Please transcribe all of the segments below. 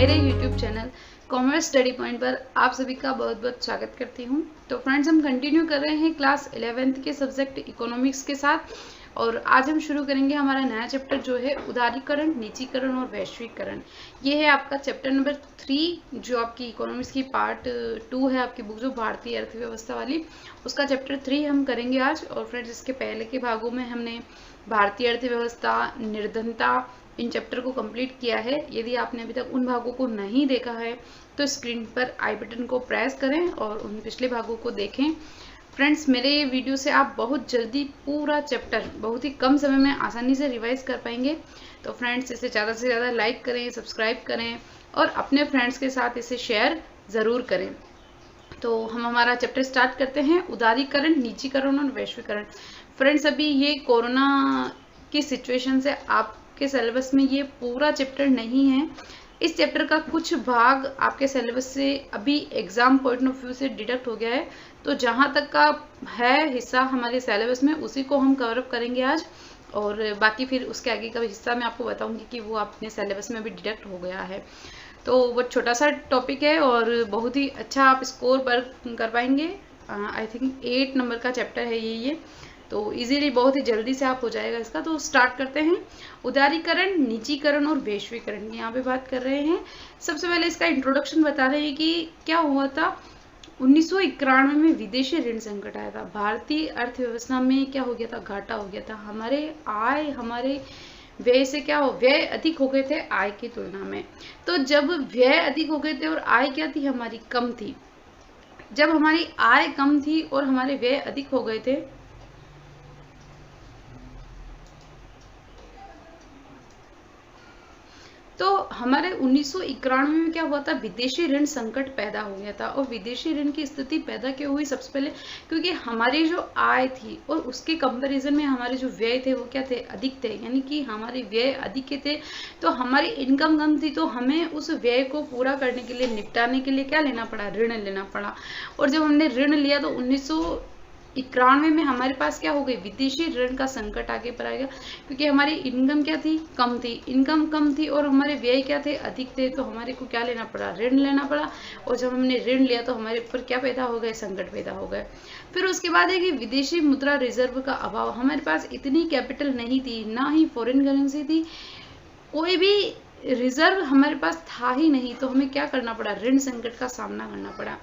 मेरे YouTube channel commerce study point पर आप सभी का बहुत बहुत स्वागत करती हूँ। तो फ्रेंड्स, हम कंटिन्यू कर रहे हैं क्लास 11th के सब्जेक्ट इकोनॉमिक्स के साथ और आज हम शुरू करेंगे हमारा नया चैप्टर जो है उदारीकरण, निजीकरण और वैश्वीकरण। ये है आपका चैप्टर नंबर 3 जो आपकी इकोनॉमिक्स की पार्ट 2 है, आपकी बुक जो भारतीय अर्थव्यवस्था वाली, उसका चैप्टर 3 हम करेंगे आज। और फ्रेंड्स, इसके पहले के भागों में हमने भारतीय अर्थव्यवस्था, निर्धनता, इन चैप्टर को कंप्लीट किया है। यदि आपने अभी तक उन भागों को नहीं देखा है तो स्क्रीन पर आई बटन को प्रेस करें और उन पिछले भागों को देखें। फ्रेंड्स, मेरे वीडियो से आप बहुत जल्दी पूरा चैप्टर बहुत ही कम समय में आसानी से रिवाइज कर पाएंगे। तो फ्रेंड्स, इसे ज़्यादा से ज़्यादा लाइक करें, सब्सक्राइब करें और अपने फ्रेंड्स के साथ इसे शेयर ज़रूर करें। तो हम हमारा चैप्टर स्टार्ट करते हैं, उदारीकरण, निजीकरण और वैश्वीकरण। फ्रेंड्स, अभी ये कोरोना की सिचुएशन से आपके सिलेबस में ये पूरा चैप्टर नहीं है। इस चैप्टर का कुछ भाग आपके सिलेबस से अभी एग्जाम पॉइंट ऑफ व्यू से डिडक्ट हो गया है। तो जहाँ तक का है हिस्सा हमारे सिलेबस में, उसी को हम कवर अप करेंगे आज, और बाकी फिर उसके आगे का हिस्सा मैं आपको बताऊंगी कि वो अपने सिलेबस में भी डिडक्ट हो गया है। तो वो छोटा सा टॉपिक है और बहुत ही अच्छा आप स्कोर पर कर पाएंगे। आई थिंक 8 नंबर का चैप्टर है ये तो इजीली बहुत ही जल्दी से आप हो जाएगा इसका। तो स्टार्ट करते हैं। उदारीकरण, निजीकरण और वैश्वीकरण की यहाँ पे बात कर रहे हैं। सबसे पहले इसका इंट्रोडक्शन बता रहे हैं कि क्या हुआ था। 1991 में विदेशी ऋण संकट आया था। भारतीय अर्थव्यवस्था में क्या हो गया था, घाटा हो गया था। हमारे व्यय से क्या हो, व्यय अधिक हो गए थे आय की तुलना में। तो जब व्यय अधिक हो गए थे और आय क्या थी, हमारी कम थी। जब हमारी आय कम थी और हमारे व्यय अधिक हो गए थे, तो हमारे 1991 में क्या हुआ था, विदेशी ऋण संकट पैदा हो गया था। और विदेशी ऋण की स्थिति पैदा क्यों हुई, सबसे पहले क्योंकि हमारी जो आय थी और उसके कंपैरिजन में हमारे जो व्यय थे वो क्या थे, अधिक थे। यानी कि हमारे व्यय अधिक थे तो हमारी इनकम कम थी, तो हमें उस व्यय को पूरा करने के लिए, निपटाने के लिए क्या लेना पड़ा, ऋण लेना पड़ा। और जब हमने ऋण लिया तो 1991 में हमारे पास क्या हो गई, विदेशी ऋण का संकट आगे पर आ गया। क्योंकि हमारी इनकम क्या थी, कम थी। इनकम कम थी और हमारे व्यय क्या थे, अधिक थे। तो हमारे को क्या लेना पड़ा, ऋण लेना पड़ा। और जब हमने ऋण लिया तो हमारे ऊपर क्या पैदा हो गए, संकट पैदा हो गए। फिर उसके बाद है कि विदेशी मुद्रा रिजर्व का अभाव। हमारे पास इतनी कैपिटल नहीं थी, ना ही फॉरेन करेंसी थी, कोई भी रिजर्व हमारे पास था ही नहीं। तो हमें क्या करना पड़ा, ऋण संकट का सामना करना पड़ा।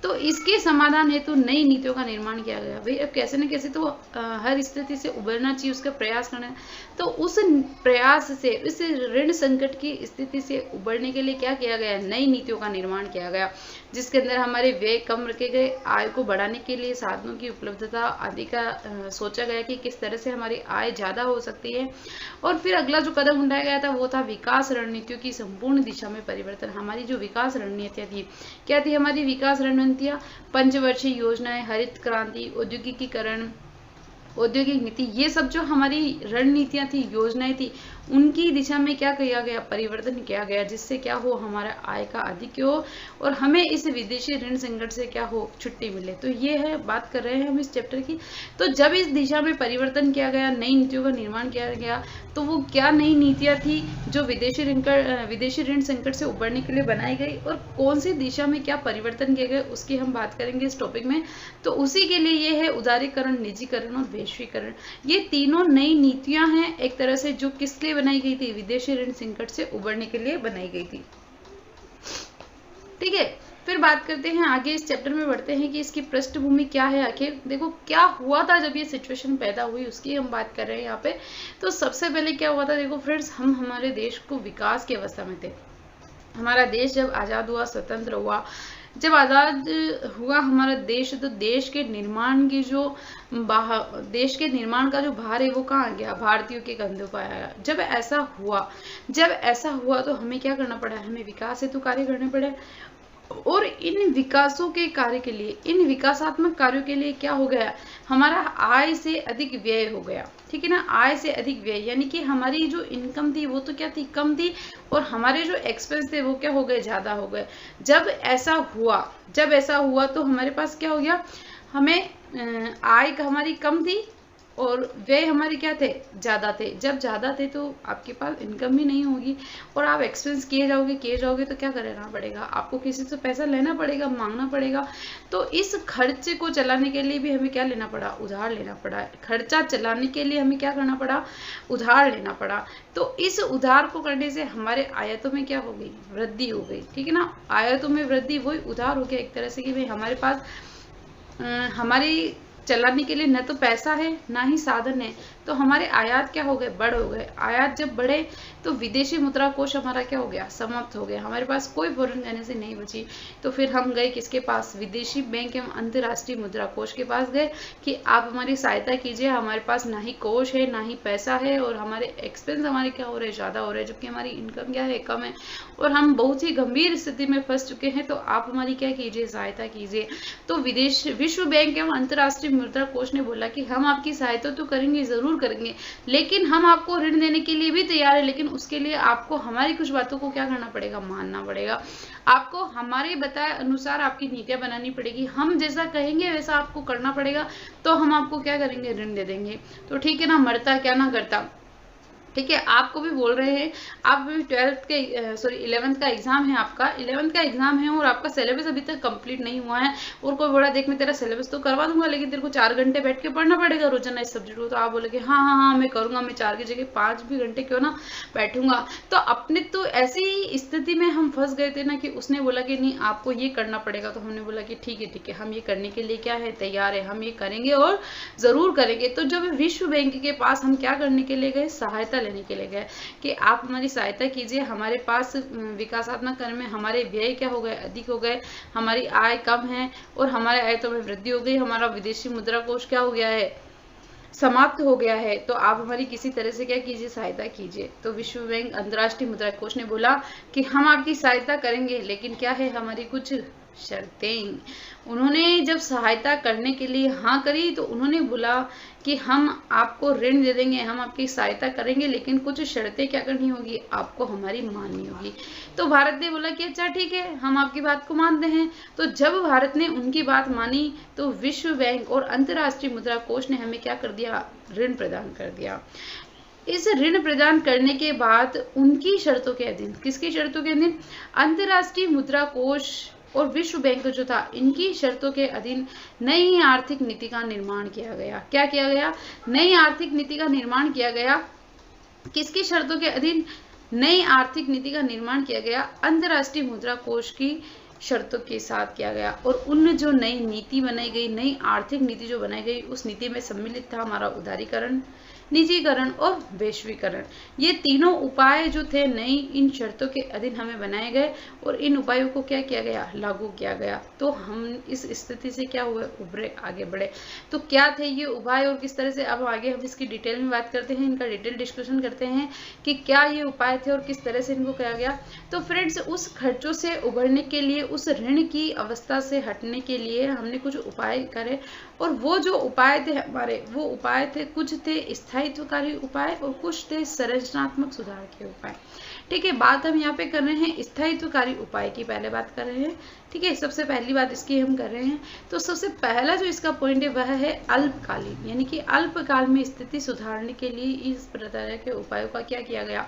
तो इसके समाधान हेतु नई नीतियों का निर्माण किया गया। भाई अब कैसे न कैसे तो हर स्थिति से उबरना चाहिए, उसका प्रयास करना है। तो उस प्रयास से, इस ऋण संकट की स्थिति से उबरने के लिए क्या किया गया, नई नीतियों का निर्माण किया गया, जिसके अंदर हमारे व्यय कम रखे गए, आय को बढ़ाने के लिए साधनों की उपलब्धता आदि का सोचा गया कि किस तरह से हमारी आय ज्यादा हो सकती है। और फिर अगला जो कदम उठाया गया था वो था विकास रणनीतियों की संपूर्ण दिशा में परिवर्तन। हमारी जो विकास रणनीतियां थी, क्या थी हमारी विकास रणनीतियां, पंचवर्षीय योजनाएं, हरित क्रांति, औद्योगिकीकरण, औद्योगिक नीति, ये सब जो हमारी रणनीतियां थी, योजनाएं थी, उनकी दिशा में क्या किया गया, परिवर्तन किया गया, जिससे क्या हो, हमारा आय का अधिक हो और हमें इस विदेशी ऋण संकट से क्या हो, छुट्टी मिले। तो ये है, बात कर रहे हैं हम इस चैप्टर की। तो जब इस दिशा में परिवर्तन किया गया, नई नीतियों का निर्माण किया गया, तो वो क्या नई नीतियां थी जो विदेशी ऋण संकट से उबरने के लिए बनाई गई, और कौन सी दिशा में क्या परिवर्तन किए गए, उसकी हम बात करेंगे इस टॉपिक में। तो उसी के लिए ये है उदारीकरण, निजीकरण और वैश्वीकरण। ये तीनों नई नीतियां हैं एक तरह से, जो किस लिए बनाई गई थी, विदेशी ऋण संकट से उबरने के लिए बनाई गई थी। ठीक है, फिर बात करते हैं आगे, इस चैप्टर में बढ़ते हैं कि इसकी पृष्ठभूमि क्या है। आखिर देखो क्या हुआ था जब ये सिचुएशन पैदा हुई, उसकी हम बात कर रहे हैं यहाँ पे। तो सबसे पहले क्या हुआ था, देखो फ्रेंड्स, हम हमारे देश को विकास की अवस्था में थे। हमारा देश जब आजाद हुआ, स्वतंत्र हुआ, जब आजाद हुआ हमारा देश, तो देश के निर्माण का जो भार है वो कहाँ आ गया, भारतीयों के कंधों पर आया। जब ऐसा हुआ तो हमें क्या करना पड़ा, हमें विकास हेतु कार्य करने पड़े। और इन विकासों के कार्य के लिए, इन विकासात्मक कार्यों के लिए क्या हो गया, हमारा आय से अधिक व्यय हो गया। ठीक है ना, आय से अधिक व्यय, यानी कि हमारी जो इनकम थी वो तो क्या थी, कम थी, और हमारे जो एक्सपेंस थे वो क्या हो गए, ज्यादा हो गए। जब ऐसा हुआ तो हमारे पास क्या हो गया, हमें आय हमारी कम थी और व्यय हमारे क्या थे, ज़्यादा थे। जब ज़्यादा थे तो आपके पास इनकम भी नहीं होगी और आप एक्सपेंस किए जाओगे तो क्या करना पड़ेगा, आपको किसी से पैसा लेना पड़ेगा, मांगना पड़ेगा। तो इस खर्चे को चलाने के लिए भी हमें क्या लेना पड़ा, उधार लेना पड़ा। खर्चा चलाने के लिए हमें क्या करना पड़ा, उधार लेना पड़ा। तो इस उधार को करने से हमारे आयतों में क्या हो गई, वृद्धि हो गई, ठीक है ना। आयतों में वृद्धि वही उधार हो गया एक तरह से कि भाई हमारे पास हमारी चलाने के लिए न तो पैसा है ना ही साधन है, तो हमारे आयात क्या हो गए, बढ़ हो गए। आयात जब बढ़े तो विदेशी मुद्रा कोष हमारा क्या हो गया, समाप्त हो गया। हमारे पास कोई फॉरेन करेंसी नहीं बची। तो फिर हम गए किसके पास, विदेशी बैंक एवं अंतर्राष्ट्रीय मुद्रा कोष के पास गए कि आप हमारी सहायता कीजिए। हमारे पास ना ही कोष है ना ही पैसा है और हमारे एक्सपेंस हमारे क्या हो रहे हैं, ज़्यादा हो रहे हैं, जबकि हमारी इनकम क्या है, कम है और हम बहुत ही गंभीर स्थिति में फंस चुके हैं। तो आप हमारी क्या कीजिए, सहायता कीजिए। तो विश्व बैंक एवं अंतर्राष्ट्रीय मुद्रा कोष ने बोला कि हम आपकी सहायता तो करेंगे, जरूर करेंगे, लेकिन हम आपको ऋण देने के लिए भी तैयार है, लेकिन उसके लिए आपको हमारी कुछ बातों को क्या करना पड़ेगा, मानना पड़ेगा। आपको हमारे बताए अनुसार आपकी नीतियां बनानी पड़ेगी। हम जैसा कहेंगे वैसा आपको करना पड़ेगा, तो हम आपको क्या करेंगे, ऋण दे देंगे। तो ठीक है ना, मरता क्या ना करता। ठीक है, आपको भी बोल रहे हैं, आप भी 11th का एग्जाम है, आपका 11th का एग्जाम है और आपका सिलेबस अभी तक कंप्लीट नहीं हुआ है। और कोई बोला देख मैं तेरा सिलेबस तो करवा दूंगा, लेकिन तेरे को 4 घंटे बैठ के पढ़ना पड़ेगा रोजाना इस सब्जेक्ट को। तो आप बोले कि हाँ हाँ हाँ मैं करूंगा, मैं 4 की जगह 5 भी घंटे क्यों ना बैठूंगा। तो अपने तो ऐसी स्थिति में हम फंस गए थे ना कि उसने बोला कि नहीं आपको ये करना पड़ेगा। तो हमने बोला कि ठीक है हम ये करने के लिए क्या है, तैयार है, हम ये करेंगे और जरूर करेंगे। तो जब विश्व बैंक के पास हम क्या करने के लिए गए, सहायता लेने के लिए गए कि आप हमारी सहायता कीजिए। हमारे पास विकासात्मक कार्य में हमारे व्यय क्या हो गए, अधिक हो गए, हमारी आय कम है और हमारे आयतों में वृद्धि हो गई, हमारा विदेशी मुद्रा कोष क्या हो गया है, समाप्त हो गया है। तो आप हमारी किसी तरह से क्या कीजिए, सहायता कीजिए। तो विश्व बैंक अंतर्राष्ट्रीय मुद्रा कोष ने बोला कि हम आपकी सहायता करेंगे, लेकिन क्या है, हमारी कुछ शर्तें। उन्होंने जब सहायता करने के लिए हाँ करी तो उन्होंने बोला कि हम आपको ऋण दे देंगे, हम आपकी सहायता करेंगे, लेकिन कुछ शर्तें क्या करनी होगी, आपको हमारी माननी होगी। तो भारत ने बोला कि अच्छा ठीक है, हम आपकी बात को मानते हैं। तो जब भारत ने उनकी बात मानी तो विश्व बैंक और अंतर्राष्ट्रीय मुद्रा कोष ने हमें क्या कर दिया, ऋण प्रदान कर दिया। इस ऋण प्रदान करने के बाद उनकी शर्तों के अधीन, किसकी शर्तों के अधीन, अंतर्राष्ट्रीय मुद्रा कोष और विश्व बैंक जो था, इनकी शर्तों के अधीन नई आर्थिक नीति का निर्माण किया गया। क्या किया गया, नई आर्थिक नीति का निर्माण किया गया। किसकी शर्तों के अधीन, नई आर्थिक नीति का निर्माण किया गया, अंतर्राष्ट्रीय मुद्रा कोष की शर्तों के साथ किया गया। और उन जो नई नीति बनाई गई, नई आर्थिक नीति जो बनाई गई, उस नीति में सम्मिलित था हमारा उदारीकरण, निजीकरण और वैश्वीकरण। ये तीनों उपाय जो थे नई इन शर्तों के अधीन हमें बनाए गए और इन उपायों को क्या किया गया, लागू किया गया। तो हम इस स्थिति से क्या हुए, उभरे, आगे बढ़े। तो क्या थे ये उपाय और किस तरह से, अब आगे हम इसकी डिटेल में बात करते हैं, इनका डिटेल डिस्कशन करते हैं कि क्या ये उपाय थे और किस तरह से इनको किया गया। तो फ्रेंड्स, उस खर्चों से उभरने के लिए, उस ऋण की अवस्था से हटने के लिए हमने कुछ उपाय करे। और वो जो उपाय थे हमारे, वो उपाय थे, कुछ थे स्थायित्वकारी उपाय और कुछ थे संरचनात्मक सुधार के उपाय। ठीक है, बात हम यहाँ पे कर रहे हैं स्थायित्वकारी उपाय की, पहले बात कर रहे हैं। ठीक है, सबसे पहली बात इसकी हम कर रहे हैं। तो सबसे पहला जो इसका पॉइंट है वह है अल्पकालीन, यानी कि अल्पकाल में स्थिति सुधारने के लिए इस प्रकार के उपायों का क्या किया गया,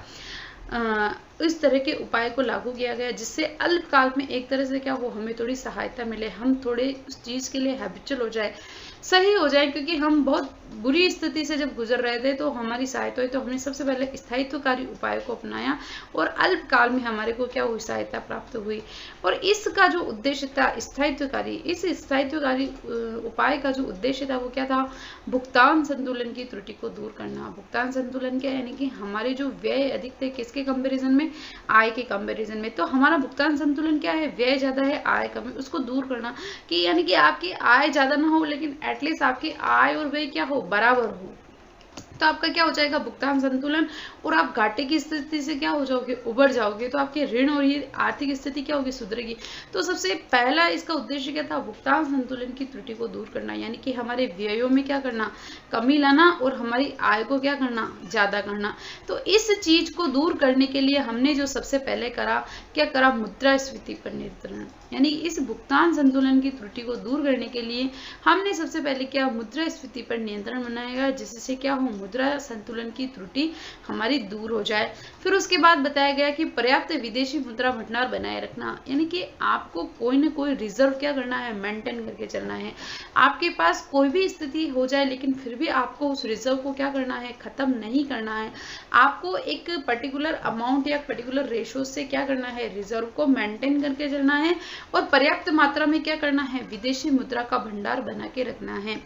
इस तरह के उपाय को लागू किया गया, जिससे अल्पकाल में एक तरह से क्या हो, हमें थोड़ी सहायता मिले, हम थोड़े उस चीज के लिए हैबिचुअल हो जाए, सही हो जाए। क्योंकि हम बहुत बुरी स्थिति से जब गुजर रहे थे तो हमारी सहायता हुई। तो हमने सबसे पहले स्थायित्वकारी उपाय को अपनाया और अल्पकाल में हमारे को क्या हुई, सहायता प्राप्त हुई। और इसका जो उद्देश्य था स्थायित्वकारी, इस स्थायित्वकारी उपाय का जो उद्देश्य था वो क्या था, भुगतान संतुलन की त्रुटि को दूर करना। भुगतान संतुलन क्या, यानी कि हमारे जो व्यय अधिक थे किसके कंपेरिजन में, आय के कंपेरिजन में। तो हमारा भुगतान संतुलन क्या है, व्यय ज्यादा है आय कम है, उसको दूर करना। कि यानी कि आपकी आय ज्यादा ना हो लेकिन एटलीस्ट आपकी आय और व्यय क्या हो, बराबर हो। तो आपका क्या हो जाएगा, भुगतान संतुलन, और आप घाटे की स्थिति से क्या हो जाओगे, उबर जाओगे। तो आपके ऋण और ये आर्थिक स्थिति क्या होगी, सुधरेगी। तो सबसे पहला इसका उद्देश्य क्या था, भुगतान संतुलन की त्रुटि को दूर करना, यानी कि हमारे व्ययों में क्या करना, कमी लाना, और हमारी आय को क्या करना, ज्यादा करना। तो इस चीज को दूर करने के लिए हमने जो सबसे पहले करा, क्या करा, मुद्रास्फीति पर नियंत्रण, यानी इस भुगतान संतुलन की त्रुटि को दूर करने के लिए हमने सबसे पहले क्या, मुद्रास्फीति पर नियंत्रण बनाएगा, जिससे क्या हो, मुद्रा संतुलन की त्रुटि हमारी दूर हो जाए। फिर उसके बाद बताया गया कि पर्याप्त विदेशी मुद्रा भंडार बनाए रखना, यानी कि आपको कोई ना कोई रिजर्व क्या करना है, मेंटेन करके चलना है। आपके पास कोई भी स्थिति हो जाए लेकिन फिर भी आपको उस रिजर्व को क्या करना है, खत्म नहीं करना है। आपको एक पर्टिकुलर अमाउंट या पर्टिकुलर रेशो से क्या करना है, रिजर्व को मेंटेन करके चलना है, और पर्याप्त मात्रा में क्या करना है, विदेशी मुद्रा का भंडार बना के रखना है।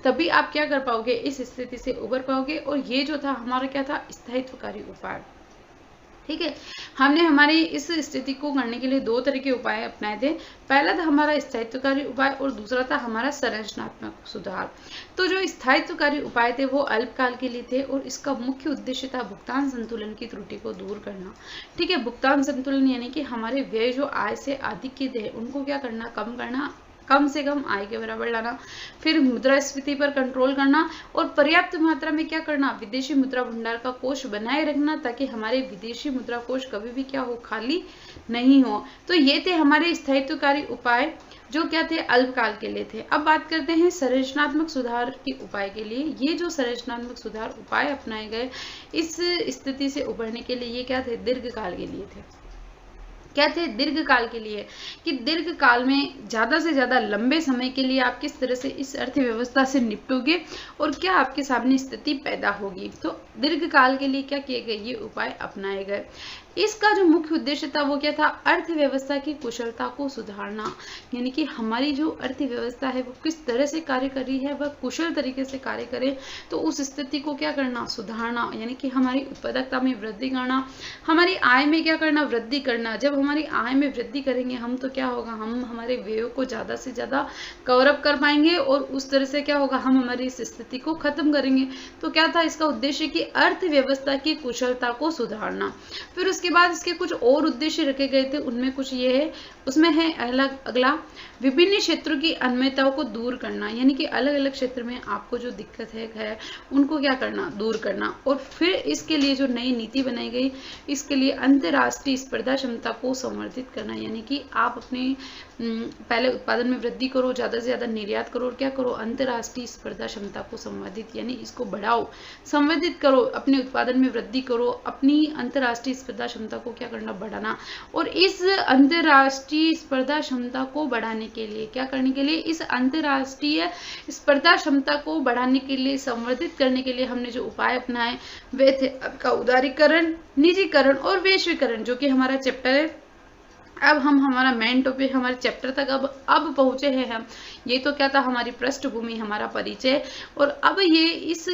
तभी आप क्या कर पाओगे, इस स्थिति से उबर पाओगे। और ये जो था हमारा क्या था, स्थायित्वकारी उपाय। ठीक है, हमने हमारी इस स्थिति को करने के लिए दो तरह के उपाय अपनाए थे। पहला था हमारा स्थायित्वकारी उपाय और दूसरा था हमारा संरचनात्मक सुधार। तो जो स्थायित्वकारी उपाय थे वो अल्पकाल के लिए थे और इसका मुख्य उद्देश्य था भुगतान संतुलन की त्रुटि को दूर करना। ठीक है, भुगतान संतुलन यानी कि हमारे व्यय जो आय से अधिक के थे उनको क्या करना, कम करना, कम से कम आय के बराबर लाना। फिर मुद्रास्फीति पर कंट्रोल करना और पर्याप्त मात्रा में क्या करना, विदेशी मुद्रा भंडार का कोष बनाए रखना, ताकि हमारे विदेशी मुद्रा कोष कभी भी क्या हो, खाली नहीं हो। तो ये थे हमारे स्थायित्वकारी उपाय जो क्या थे, अल्पकाल के लिए थे। अब बात करते हैं संरचनात्मक सुधार के उपाय के लिए। ये जो संरचनात्मक सुधार उपाय अपनाए गए इस स्थिति से उबरने के लिए, ये क्या थे, दीर्घकाल के लिए थे। क्या थे, दीर्घकाल के लिए, कि दीर्घकाल में ज्यादा से ज्यादा लंबे समय के लिए आप किस तरह से इस अर्थव्यवस्था से निपटोगे और क्या आपके सामने स्थिति पैदा होगी। तो दीर्घकाल के लिए क्या किए गए, ये उपाय अपनाए गए। इसका जो मुख्य उद्देश्य था वो क्या था, अर्थव्यवस्था की कुशलता को सुधारना, यानी कि हमारी जो अर्थव्यवस्था है वो किस तरह से कार्य कर रही है, वह कुशल तरीके से कार्य करे। तो उस स्थिति को क्या करना, सुधारना, यानी कि हमारी उत्पादकता में वृद्धि करना, हमारी आय में क्या करना, वृद्धि करना। जब हमारी आय में वृद्धि करेंगे हम तो क्या होगा, हम हमारे व्ययों को ज्यादा से ज्यादा कवर अप कर पाएंगे और उस तरह से क्या होगा, हम हमारी इस स्थिति को खत्म करेंगे। तो क्या था इसका उद्देश्य, कि अर्थव्यवस्था की कुशलता को सुधारना। फिर उसके बाद इसके कुछ और उद्देश्य रखे गए थे, उनमें कुछ ये है, उसमें है अगला विभिन्न क्षेत्रों की अन्वयताओं को दूर करना, यानी कि अलग अलग क्षेत्र में आपको जो दिक्कत है उनको क्या करना, दूर करना। और फिर इसके लिए जो नई नीति बनाई गई, इसके लिए अंतर्राष्ट्रीय स्पर्धा क्षमता को संवर्धित करना, यानी कि आप अपने पहले उत्पादन में वृद्धि करो, ज्यादा से ज्यादा निर्यात करो और क्या करो, अंतर्राष्ट्रीय स्पर्धा क्षमता को संवर्धित, यानी इसको बढ़ाओ, संवर्धित करो, अपने उत्पादन में वृद्धि करो, अपनी अंतर्राष्ट्रीय स्पर्धा क्षमता को क्या करना, बढ़ाना। और इस अंतर्राष्ट्रीय स्पर्धा क्षमता को बढ़ाने के लिए क्या करने के लिए, इस अंतर्राष्ट्रीय स्पर्धा क्षमता को बढ़ाने के लिए, संवर्धित करने के लिए हमने जो उपाय अपनाए वे थे आपका उदारीकरण, निजीकरण और वैश्वीकरण, जो कि हमारा चैप्टर है। अब हम हमारा मेन टॉपिक, हमारे चैप्टर तक अब पहुंचे हैं हम। ये तो क्या था, हमारी पृष्ठभूमि, हमारा परिचय। और अब ये इस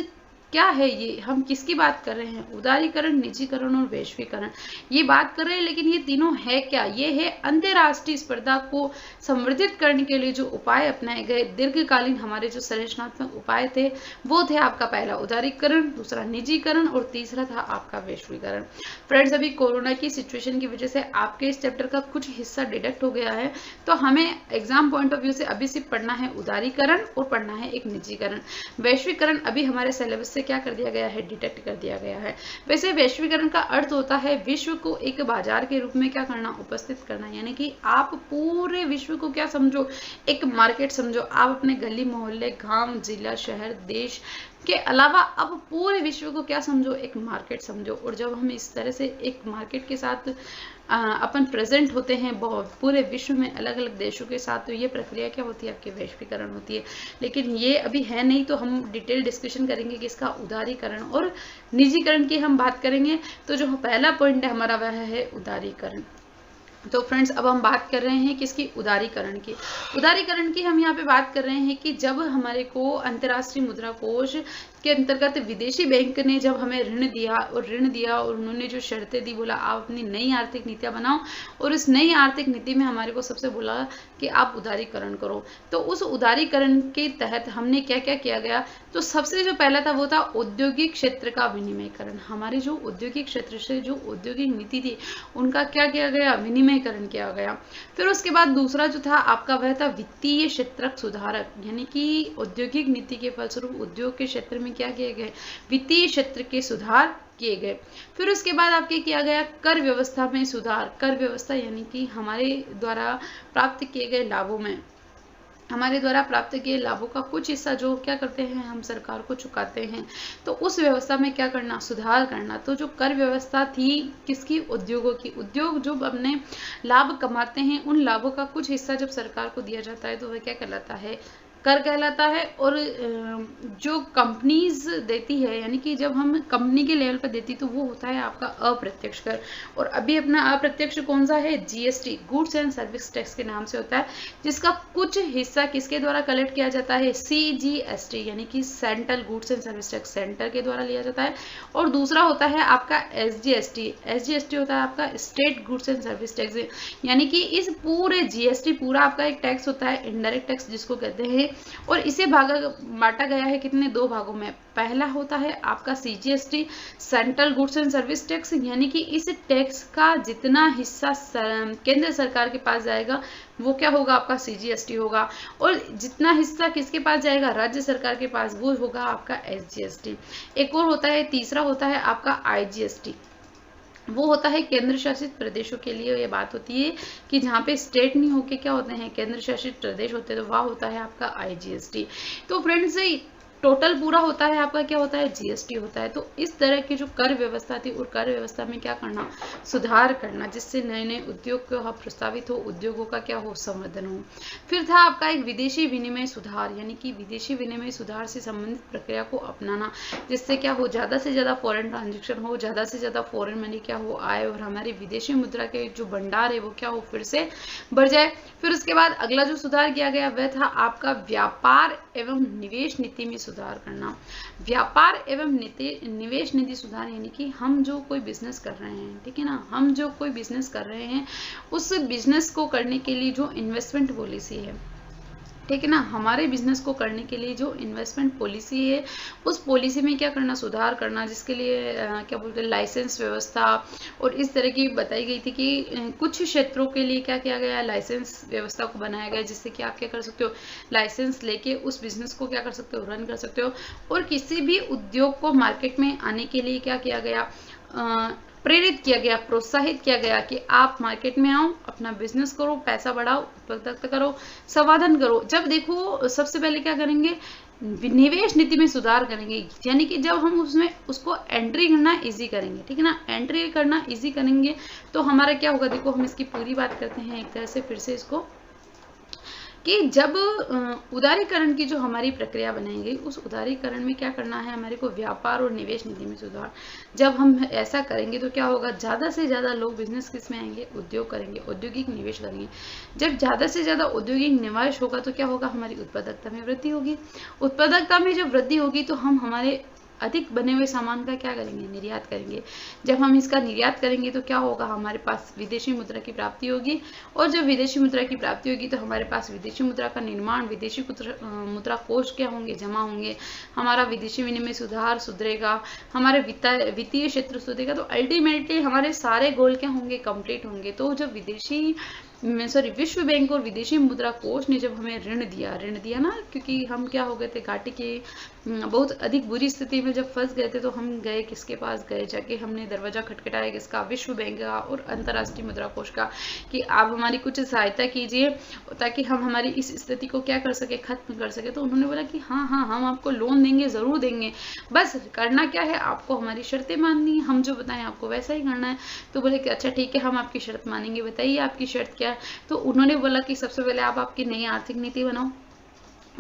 क्या है, ये हम किसकी बात कर रहे हैं, उदारीकरण, निजीकरण और वैश्वीकरण, ये बात कर रहे हैं। लेकिन ये तीनों है क्या, ये है अंतर्राष्ट्रीय स्पर्धा को संवर्धित करने के लिए जो उपाय अपनाए गए दीर्घकालीन, हमारे जो संरचनात्मक उपाय थे वो थे आपका पहला उदारीकरण, दूसरा निजीकरण और तीसरा था आपका वैश्वीकरण। फ्रेंड्स, अभी कोरोना की सिचुएशन की वजह से आपके इस चैप्टर का कुछ हिस्सा डिडक्ट हो गया है, तो हमें एग्जाम पॉइंट ऑफ व्यू से अभी सिर्फ पढ़ना है उदारीकरण और पढ़ना है एक निजीकरण। वैश्वीकरण अभी हमारे सिलेबस क्या कर दिया गया है, डिटेक्ट कर दिया गया है। वैसे वैश्वीकरण का अर्थ होता है विश्व को एक बाजार के रूप में क्या करना, उपस्थित करना, यानी कि आप पूरे विश्व को क्या समझो, एक मार्केट समझो। आप अपने गली मोहल्ले, गांव, जिला, शहर, देश के अलावा अब पूरे विश्व को क्या समझो, एक मार्केट समझो। और जब हम इस तरह से एक मार्केट के साथ अपन प्रेजेंट होते हैं पूरे विश्व में अलग अलग देशों के साथ, तो ये प्रक्रिया क्या होती है, आपकी वैश्वीकरण होती है। लेकिन ये अभी है नहीं, तो हम डिटेल डिस्कशन करेंगे कि इसका उदारीकरण और निजीकरण की हम बात करेंगे। तो जो पहला पॉइंट है हमारा वह है उदारीकरण। तो फ्रेंड्स, अब हम बात कर रहे हैं किसकी, उदारीकरण की। उदारीकरण की हम यहाँ पे बात कर रहे हैं कि जब हमारे को अंतर्राष्ट्रीय मुद्रा कोष के अंतर्गत विदेशी बैंक ने जब हमें ऋण दिया और उन्होंने जो शर्तें दी, बोला आप अपनी नई आर्थिक नीतियां बनाओ और इस नई आर्थिक नीति में हमारे को सबसे बोला कि आप उदारीकरण करो। तो उस उदारीकरण के तहत हमने क्या क्या किया गया, तो सबसे जो पहला था वो था औद्योगिक क्षेत्र का विनिमयकरण। हमारे जो औद्योगिक क्षेत्र से जो औद्योगिक नीति थी उनका क्या किया गया, विनिमयकरण किया गया। फिर उसके बाद दूसरा जो था आपका वह था वित्तीय क्षेत्र सुधारक, यानी कि औद्योगिक नीति के फलस्वरूप उद्योग के क्षेत्र में क्या किए गए, वित्तीय क्षेत्र के सुधार किए गए। फिर उसके बाद आपके किया गया कर व्यवस्था में सुधार। कर व्यवस्था यानी कि हमारे द्वारा प्राप्त किए गए लाभों में, हमारे द्वारा प्राप्त किए लाभों का कुछ हिस्सा जो क्या करते हैं हम सरकार को चुकाते हैं, तो उस व्यवस्था में क्या करना, सुधार करना। तो जो कर व्यवस्था थी किसकी, उद्योगों की। उद्योग जो अपने लाभ कमाते हैं उन लाभों का कुछ हिस्सा जब सरकार को दिया जाता है तो वह क्या कहलाता है, कर कहलाता है। और जो कंपनीज देती है, यानी कि जब हम कंपनी के लेवल पर देती तो वो होता है आपका अप्रत्यक्ष कर। और अभी अपना अप्रत्यक्ष कौन सा है, GST, goods and service tax के नाम से होता है, जिसका कुछ हिस्सा किसके द्वारा कलेक्ट किया जाता है, सीजीएसटी, यानी कि central goods and service tax, centre के द्वारा लिया जाता है। और दूसरा होता है आपका एसजीएसटी। एसजीएसटी होता है आपका state goods and service tax, यानी कि इस पूरे जीएसटी पूरा आपका एक टैक्स होता है, इनडायरेक्ट टैक्स जिसको कहते हैं। और इसे बांटा गया है कितने, दो भागों में। पहला होता है आपका CGST, central goods and service tax, यानी कि इस टैक्स का जितना हिस्सा केंद्र सरकार के पास जाएगा वो क्या होगा, आपका सीजीएसटी होगा। और जितना हिस्सा किसके पास जाएगा, राज्य सरकार के पास, वो होगा आपका एसजीएसटी। एक और होता है, तीसरा होता है आपका आईजीएसटी। वो होता है केंद्र शासित प्रदेशों के लिए। ये बात होती है कि जहाँ पे स्टेट नहीं होके क्या होते हैं, केंद्र शासित प्रदेश होते हैं, तो वह होता है आपका आईजीएसटी। तो फ्रेंड्स टोटल पूरा होता है आपका क्या होता है, जीएसटी होता है। तो इस तरह की जो कर व्यवस्था थी और कर व्यवस्था में क्या करना, सुधार करना, जिससे नए नए उद्योग को प्रस्तावित हो, उद्योगों का क्या हो, संवर्धन हो। फिर था आपका एक विदेशी विनिमय सुधार, यानी कि विदेशी विनिमय सुधार से संबंधित प्रक्रिया को अपनाना, जिससे क्या हो, ज्यादा से ज्यादा फॉरेन ट्रांजेक्शन हो, ज्यादा से ज्यादा फॉरेन मनी क्या हो आए और हमारी विदेशी मुद्रा के जो भंडार है वो क्या हो, फिर से बढ़ जाए। फिर उसके बाद अगला जो सुधार किया गया वह था आपका व्यापार एवं निवेश नीति में सुधार करना। व्यापार एवं निवेश नीति सुधार, यानी कि हम जो कोई बिजनेस कर रहे हैं, ठीक है ना, हम जो कोई बिजनेस कर रहे हैं उस बिजनेस को करने के लिए जो इन्वेस्टमेंट पॉलिसी है, ठीक है ना, हमारे बिजनेस को करने के लिए जो इन्वेस्टमेंट पॉलिसी है उस पॉलिसी में क्या करना, सुधार करना, जिसके लिए क्या बोलते हैं, लाइसेंस व्यवस्था और इस तरह की बताई गई थी कि कुछ क्षेत्रों के लिए क्या किया गया, लाइसेंस व्यवस्था को बनाया गया, जिससे कि आप क्या कर सकते हो, लाइसेंस लेके उस बिजनेस को क्या कर सकते हो, रन कर सकते हो। और किसी भी उद्योग को मार्केट में आने के लिए क्या किया गया, प्रेरित किया गया, प्रोत्साहित किया गया कि आप मार्केट में आओ, अपना बिजनेस करो, पैसा बढ़ाओ, उत्पादकता करो, संवर्धन करो। जब देखो सबसे पहले क्या करेंगे, निवेश नीति में सुधार करेंगे, यानी कि जब हम उसमें उसको एंट्री करना इजी करेंगे, ठीक है ना, एंट्री करना इजी करेंगे तो हमारा क्या होगा, देखो हम इसकी पूरी बात करते हैं एक तरह से फिर से इसको, कि जब उदारीकरण की जो हमारी प्रक्रिया बनाई गई उस उदारीकरण में क्या करना है, हमारे को व्यापार और निवेश नीति में सुधार। जब हम ऐसा करेंगे तो क्या होगा, ज्यादा से ज्यादा लोग बिजनेस किस में आएंगे, उद्योग करेंगे, औद्योगिक निवेश करेंगे। जब ज्यादा से ज्यादा औद्योगिक निवेश होगा तो क्या होगा, हमारी उत्पादकता में वृद्धि होगी। उत्पादकता में जब वृद्धि होगी तो हम हमारे अधिक बने हुए सामान का क्या करेंगे, निर्यात करेंगे। जब हम इसका निर्यात करेंगे तो क्या होगा, हमारे पास विदेशी मुद्रा की प्राप्ति होगी। और जब विदेशी मुद्रा की प्राप्ति होगी तो हमारे पास विदेशी मुद्रा का निर्माण, विदेशी मुद्रा कोष क्या होंगे, जमा होंगे, हमारा विदेशी विनिमय सुधार सुधरेगा, हमारे वित्तीय क्षेत्र सुधरेगा। तो अल्टीमेटली हमारे सारे गोल क्या होंगे, कंप्लीट होंगे। तो जब विश्व बैंक और विदेशी मुद्रा कोष ने जब हमें ऋण दिया ना, क्योंकि हम क्या हो गए थे, घाटे के बहुत अधिक बुरी स्थिति में जब फंस गए थे, तो हम गए किसके पास, गए जाके हमने दरवाजा खटखटाया किसका, विश्व बैंक का और अंतर्राष्ट्रीय मुद्रा कोष का, कि आप हमारी कुछ सहायता कीजिए ताकि हम हमारी इस स्थिति को क्या कर सके, खत्म कर सके। तो उन्होंने बोला कि हाँ हम आपको लोन देंगे, जरूर देंगे, बस करना क्या है, आपको हमारी शर्तें माननी है, हम जो बताएं आपको वैसा ही करना है। तो बोले कि अच्छा ठीक है, हम आपकी शर्त मानेंगे, बताइए आपकी शर्त क्या है। तो उन्होंने बोला कि सबसे पहले आप आपकी नई आर्थिक नीति बनाओ,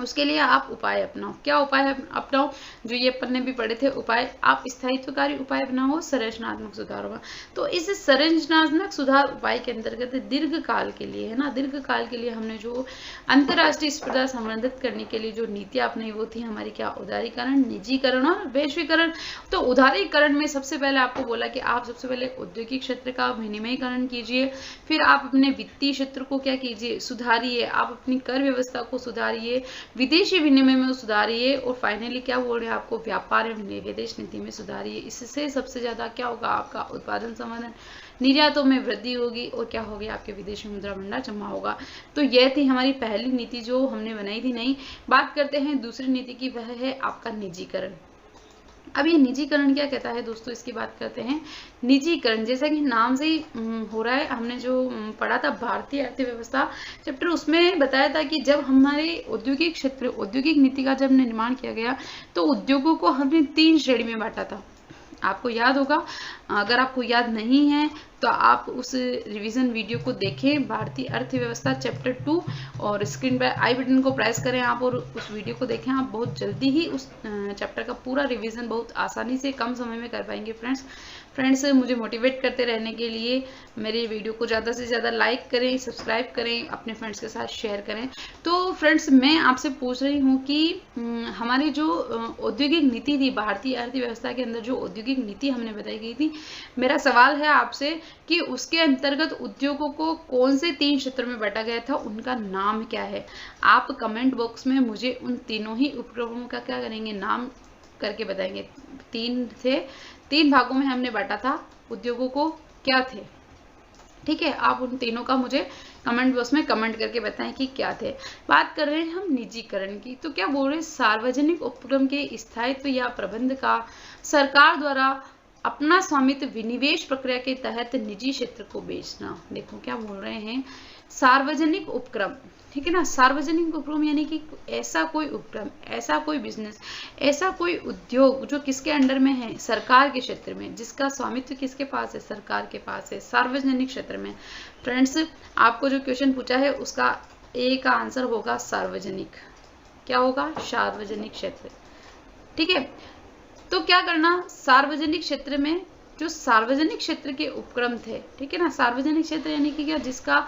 उसके लिए आप उपाय अपनाओ। क्या उपाय अपनाओ? जो ये अपन ने भी पढ़े थे उपाय, आप स्थायित्वकारी उपाय अपनाओ, संरचनात्मक सुधार होगा। तो इस संरचनात्मक सुधार उपाय के अंतर्गत दीर्घ काल के लिए, है ना, दीर्घ काल के लिए हमने जो अंतर्राष्ट्रीय स्पर्धा संवर्धित करने के लिए जो नीतियां अपनाई वो थी हमारी क्या? उदारीकरण, निजीकरण और वैश्वीकरण। तो उदारीकरण में सबसे पहले आपको बोला कि आप सबसे पहले औद्योगिक क्षेत्र का विनिमयीकरण कीजिए, फिर आप अपने वित्तीय क्षेत्र को क्या कीजिए? सुधारिए, आप अपनी कर व्यवस्था को सुधारिए, विदेशी विनिमय में सुधारिए, और फाइनली क्या बोल रहे हैं आपको? व्यापार एवं विदेश नीति में सुधारिए। इससे सबसे ज्यादा क्या होगा? आपका उत्पादन संवर्धन, निर्यातों में वृद्धि होगी, और क्या होगी? आपके विदेशी मुद्रा भंडार जमा होगा। तो यह थी हमारी पहली नीति जो हमने बनाई थी। नई बात करते हैं दूसरी नीति की, वह है आपका निजीकरण। अब ये निजीकरण क्या कहता है दोस्तों, इसकी बात करते हैं। निजीकरण जैसा कि नाम से ही हो रहा है, हमने जो पढ़ा था भारतीय अर्थव्यवस्था चैप्टर, उसमें बताया था कि जब हमारे औद्योगिक क्षेत्र, औद्योगिक नीति का जब निर्माण किया गया तो उद्योगों को हमने 3 श्रेणी में बांटा था। आपको याद होगा, अगर आपको याद नहीं है तो आप उस रिवीजन वीडियो को देखें, भारतीय अर्थव्यवस्था चैप्टर 2, और स्क्रीन पर आई बटन को प्रेस करें आप और उस वीडियो को देखें। आप बहुत जल्दी ही उस चैप्टर का पूरा रिवीजन बहुत आसानी से कम समय में कर पाएंगे। फ्रेंड्स मुझे मोटिवेट करते रहने के लिए मेरे वीडियो को ज़्यादा से ज़्यादा लाइक करें, सब्सक्राइब करें, अपने फ्रेंड्स के साथ शेयर करें। तो फ्रेंड्स मैं आपसे पूछ रही हूँ कि हमारी जो औद्योगिक नीति थी, भारतीय अर्थव्यवस्था के अंदर जो औद्योगिक नीति हमने बताई गई थी, मेरा सवाल है आपसे कि उसके अंतर्गत उद्योगों को कौन से 3 क्षेत्र में बांटा गया था, उनका नाम क्या है? आप कमेंट बॉक्स में मुझे उन तीनों ही उपक्रमों का क्या करेंगे? नाम करके बताएंगे। 3 भागों में हमने बांटा था उद्योगों को, क्या थे? ठीक है, आप उन तीनों का मुझे कमेंट बॉक्स में कमेंट करके बताएं कि क्या थे। बात कर रहे हैं हम निजीकरण की, तो क्या बोल रहे हैं? सार्वजनिक उपक्रम के स्थायित्व या प्रबंध का सरकार द्वारा अपना स्वामित्व विनिवेश प्रक्रिया के तहत निजी क्षेत्र को बेचना। देखो क्या बोल रहे हैं, सार्वजनिक उपक्रम, ठीक है ना। सार्वजनिक उपक्रम यानी कि ऐसा कोई उपक्रम, ऐसा कोई बिजनेस, ऐसा कोई उद्योग जो किसके अंडर में है? सरकार के क्षेत्र में, जिसका स्वामित्व किसके पास है? सरकार के पास है, सार्वजनिक क्षेत्र में। फ्रेंड्स आपको जो क्वेश्चन पूछा है उसका ए का आंसर होगा सार्वजनिक। क्या होगा? सार्वजनिक क्षेत्र। ठीक है, तो क्या करना? सार्वजनिक क्षेत्र में जो सार्वजनिक क्षेत्र के उपक्रम थे, ठीक है ना, सार्वजनिक क्षेत्र यानी कि क्या? जिसका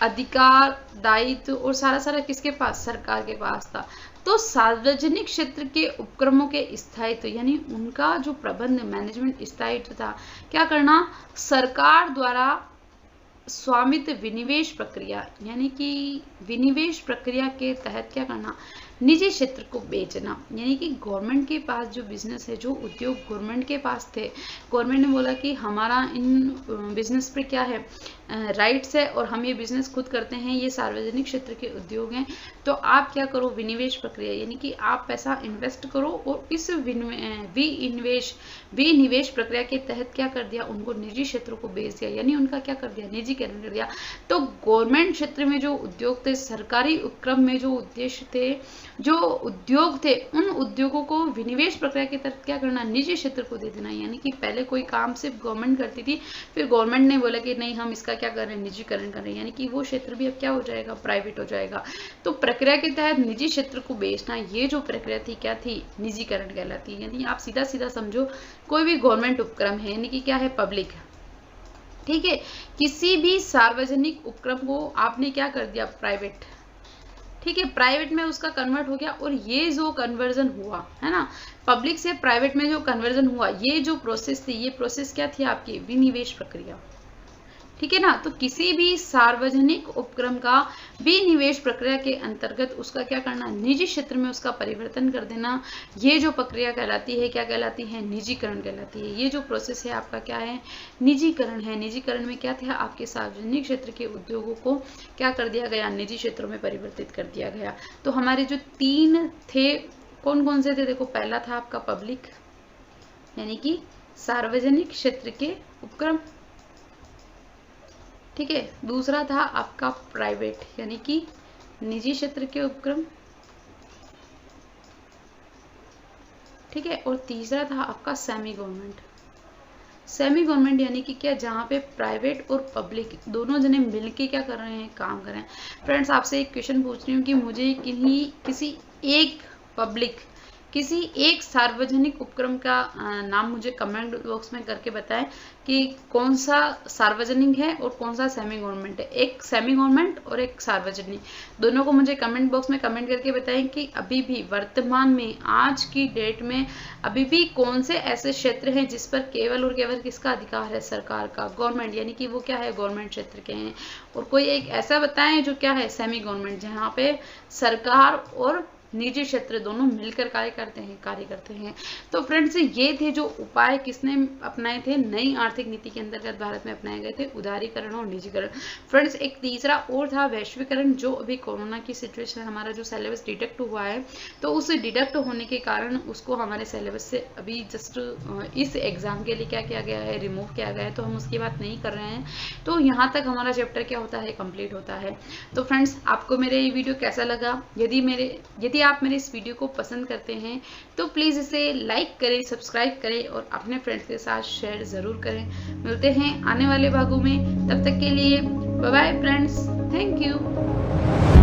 अधिकार, दायित्व और सारा किसके पास? सरकार के पास था। तो सार्वजनिक क्षेत्र के उपक्रमों के स्थायित्व यानी उनका जो प्रबंध, मैनेजमेंट, स्थायित्व था, क्या करना? सरकार द्वारा स्वामित्व विनिवेश प्रक्रिया यानी कि विनिवेश प्रक्रिया के तहत क्या करना? निजी क्षेत्र को बेचना। यानी कि गवर्नमेंट के पास जो बिजनेस है, जो उद्योग गवर्नमेंट के पास थे, गवर्नमेंट ने बोला कि हमारा इन बिजनेस पे क्या है? राइट्स है, और हम ये बिजनेस खुद करते हैं, ये सार्वजनिक क्षेत्र के उद्योग हैं। तो आप क्या करो? विनिवेश प्रक्रिया यानी कि आप पैसा इन्वेस्ट करो और इस विनिवेश प्रक्रिया के तहत क्या कर दिया? उनको निजी क्षेत्रों को बेच दिया, यानी उनका क्या कर दिया? निजीकरण कर दिया। तो गवर्नमेंट क्षेत्र में जो उद्योग थे, सरकारी उपक्रम में जो उद्देश्य थे, जो उद्योग थे, उन उद्योगों को विनिवेश प्रक्रिया के तहत क्या करना? निजी क्षेत्र को दे देना। यानी कि पहले कोई काम सिर्फ गवर्नमेंट करती थी, फिर गवर्नमेंट ने बोला कि नहीं, हम इसका क्या कर रहे हैं? निजीकरण कर रहे हैं, यानी कि वो क्षेत्र भी अब क्या हो जाएगा? प्राइवेट हो जाएगा। तो प्रक्रिया के तहत निजी क्षेत्र को बेचना, ये जो प्रक्रिया थी क्या थी? निजीकरण कहलाती है। यानी आप सीधा सीधा समझो, कोई भी गवर्नमेंट उपक्रम है यानी कि क्या है? पब्लिक, ठीक है। किसी भी सार्वजनिक उपक्रम को आपने क्या कर दिया? प्राइवेट, ठीक है, प्राइवेट में उसका कन्वर्ट हो गया। और ये जो कन्वर्जन हुआ है ना, पब्लिक से प्राइवेट में जो कन्वर्जन हुआ, ये जो प्रोसेस थी, ये प्रोसेस क्या थी? आपकी विनिवेश प्रक्रिया, ठीक है ना। तो किसी भी सार्वजनिक उपक्रम का विनिवेश प्रक्रिया के अंतर्गत उसका क्या करना? निजी क्षेत्र में उसका परिवर्तन कर देना। ये जो प्रक्रिया कहलाती है, क्या कहलाती है? निजीकरण कहलाती है। ये जो प्रोसेस है आपका क्या है? निजीकरण है। निजीकरण में क्या था? आपके सार्वजनिक क्षेत्र के उद्योगों को क्या कर दिया गया? निजी क्षेत्रों में परिवर्तित कर दिया गया। तो हमारे जो 3 थे, कौन कौन से थे? देखो, पहला था आपका पब्लिक यानी कि सार्वजनिक क्षेत्र के उपक्रम, ठीक है। दूसरा था आपका प्राइवेट यानी कि निजी क्षेत्र के उपक्रम, ठीक है। और तीसरा था आपका सेमी गवर्नमेंट सेमी गवर्नमेंट यानी कि क्या, जहाँ पे प्राइवेट और पब्लिक दोनों जने मिलके क्या कर रहे हैं, काम कर रहे हैं। फ्रेंड्स आपसे एक क्वेश्चन पूछ रही हूँ कि मुझे किसी एक पब्लिक, किसी एक सार्वजनिक उपक्रम का नाम मुझे कमेंट बॉक्स में करके बताएं कि कौन सा सार्वजनिक है और कौन सा सेमी गवर्नमेंट है। एक सेमी गवर्नमेंट और एक सार्वजनिक, दोनों को मुझे कमेंट बॉक्स में कमेंट करके बताएं कि अभी भी वर्तमान में, आज की डेट में अभी भी कौन से ऐसे क्षेत्र हैं जिस पर केवल और केवल किसका अधिकार है, सरकार का, गवर्नमेंट, यानी कि वो क्या है, गवर्नमेंट क्षेत्र के हैं। और कोई एक ऐसा बताएं जो क्या है, सेमी गवर्नमेंट, जहाँ पे सरकार और निजी क्षेत्र दोनों मिलकर कार्य करते हैं। तो फ्रेंड्स ये थे जो उपाय किसने अपनाए थे, नई आर्थिक नीति के अंतर्गत भारत में अपनाए गए थे, उदारीकरण और निजीकरण। फ्रेंड्स एक तीसरा और था वैश्वीकरण, जो अभी कोरोना की सिचुएशन, हमारा जो सिलेबस डिडक्ट हुआ है, तो उस डिडक्ट होने के कारण उसको हमारे सिलेबस से अभी जस्ट इस एग्जाम के लिए क्या किया गया है, रिमूव किया गया है, तो हम उसकी बात नहीं कर रहे हैं। तो यहाँ तक हमारा चैप्टर क्या होता है, कंप्लीट होता है। तो फ्रेंड्स आपको मेरे ये वीडियो कैसा लगा, यदि आप मेरे इस वीडियो को पसंद करते हैं तो प्लीज़ इसे लाइक करें, सब्सक्राइब करें और अपने फ्रेंड्स के साथ शेयर ज़रूर करें। मिलते हैं आने वाले भागों में, तब तक के लिए bye bye friends, thank you.